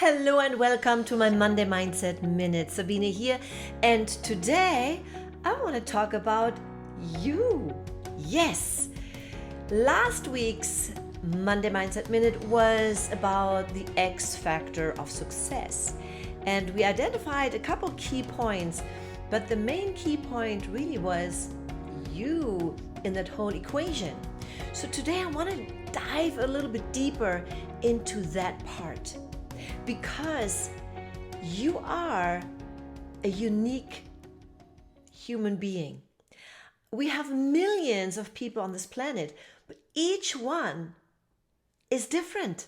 Hello and welcome to my Monday Mindset Minute. Sabine here, and today I want to talk about you. Yes, last week's Monday Mindset Minute was about the X factor of success, and we identified a couple key points, but the main key point really was you in that whole equation. So today I want to dive a little bit deeper into that part, because you are a unique human being. We have millions of people on this planet, but each one is different.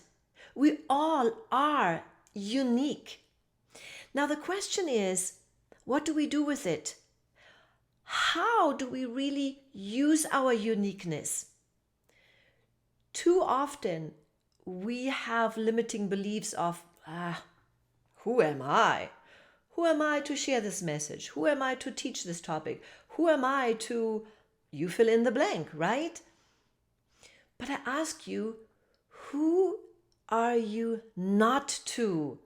We all are unique. Now the question is, what do we do with it? How do we really use our uniqueness? Too often we have limiting beliefs of, who am I? Who am I to share this message? Who am I to teach this topic? Who am I to, you fill in the blank, right? But I ask you, who are you not to?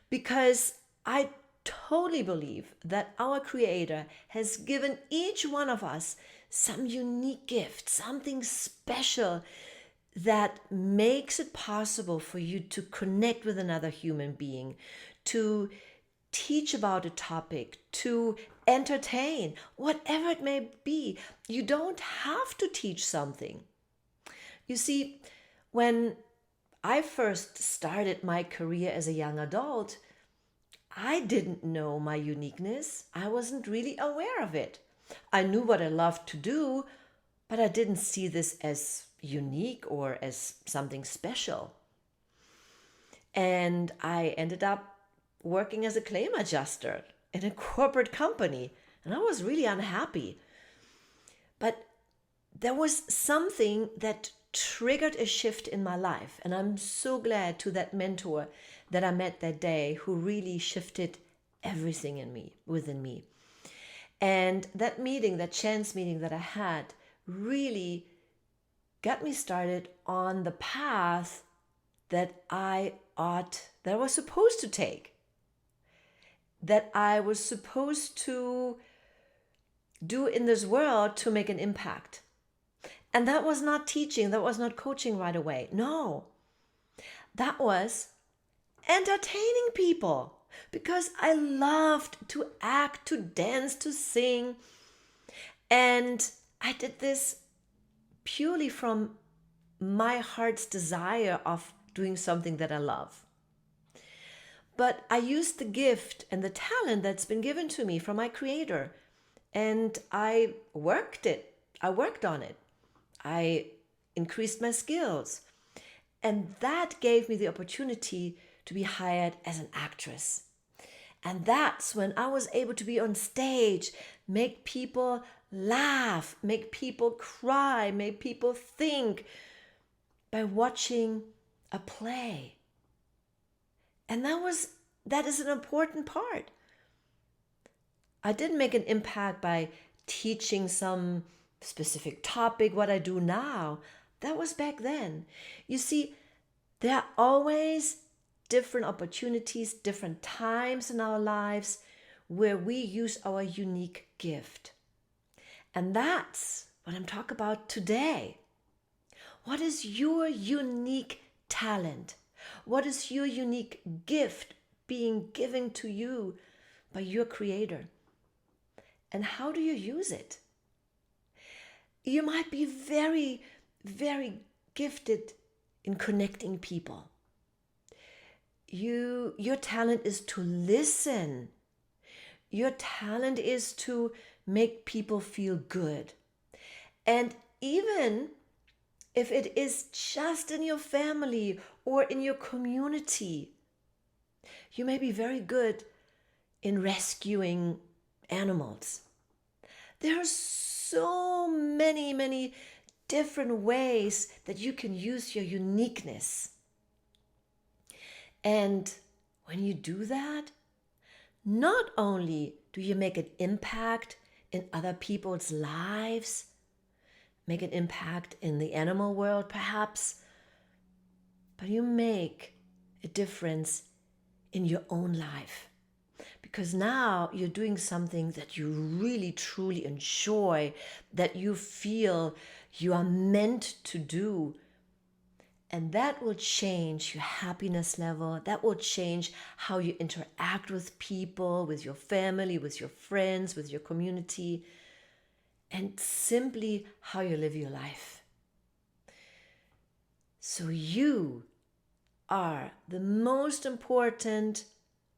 Because I totally believe that our Creator has given each one of us some unique gift, something special that makes it possible for you to connect with another human being, to teach about a topic, to entertain, whatever it may be. You don't have to teach something. You see, when I first started my career as a young adult, I didn't know my uniqueness. I wasn't really aware of it. I knew what I loved to do, but I didn't see this as unique or as something special. And I ended up working as a claim adjuster in a corporate company, and I was really unhappy. But there was something that triggered a shift in my life, and I'm so glad to that mentor that I met that day who really shifted everything within me. And that meeting, that chance meeting that I had, really got me started on the path that I was supposed to take, that I was supposed to do in this world to make an impact. And that was not teaching, that was not coaching right away. No, that was entertaining people, because I loved to act, to dance, to sing. And I did this purely from my heart's desire of doing something that I love. But I used the gift and the talent that's been given to me from my Creator, and I worked it. I worked on it. I increased my skills. And that gave me the opportunity to be hired as an actress. And that's when I was able to be on stage, make people laugh, make people cry, make people think by watching a play. And that is an important part. I didn't make an impact by teaching some specific topic, what I do now. That was back then. You see, there are always different opportunities, different times in our lives where we use our unique gift. And that's what I'm talking about today. What is your unique talent? What is your unique gift being given to you by your Creator? And how do you use it? You might be very, very gifted in connecting people. Your talent is to listen. Your talent is to make people feel good. And even if it is just in your family or in your community, you may be very good in rescuing animals. There are so many, many different ways that you can use your uniqueness. And when you do that, not only do you make an impact in other people's lives, make an impact in the animal world perhaps, but you make a difference in your own life. Because now you're doing something that you really truly enjoy, that you feel you are meant to do. And that will change your happiness level. That will change how you interact with people, with your family, with your friends, with your community, and simply how you live your life. So you are the most important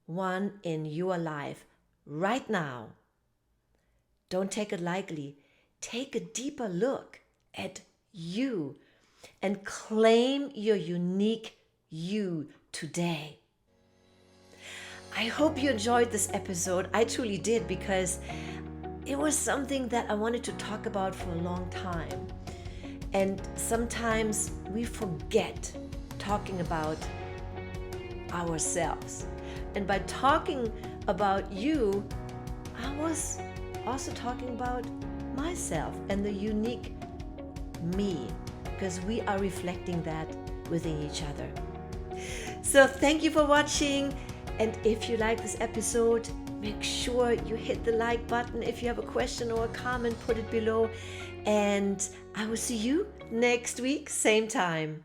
one in your life right now. Don't take it lightly. Take a deeper look at you and claim your unique you today. I hope you enjoyed this episode. I truly did, because it was something that I wanted to talk about for a long time. And sometimes we forget talking about ourselves. And by talking about you, I was also talking about myself and the unique me, because we are reflecting that within each other. So thank you for watching. And if you like this episode, make sure you hit the like button. If you have a question or a comment, put it below. And I will see you next week, same time.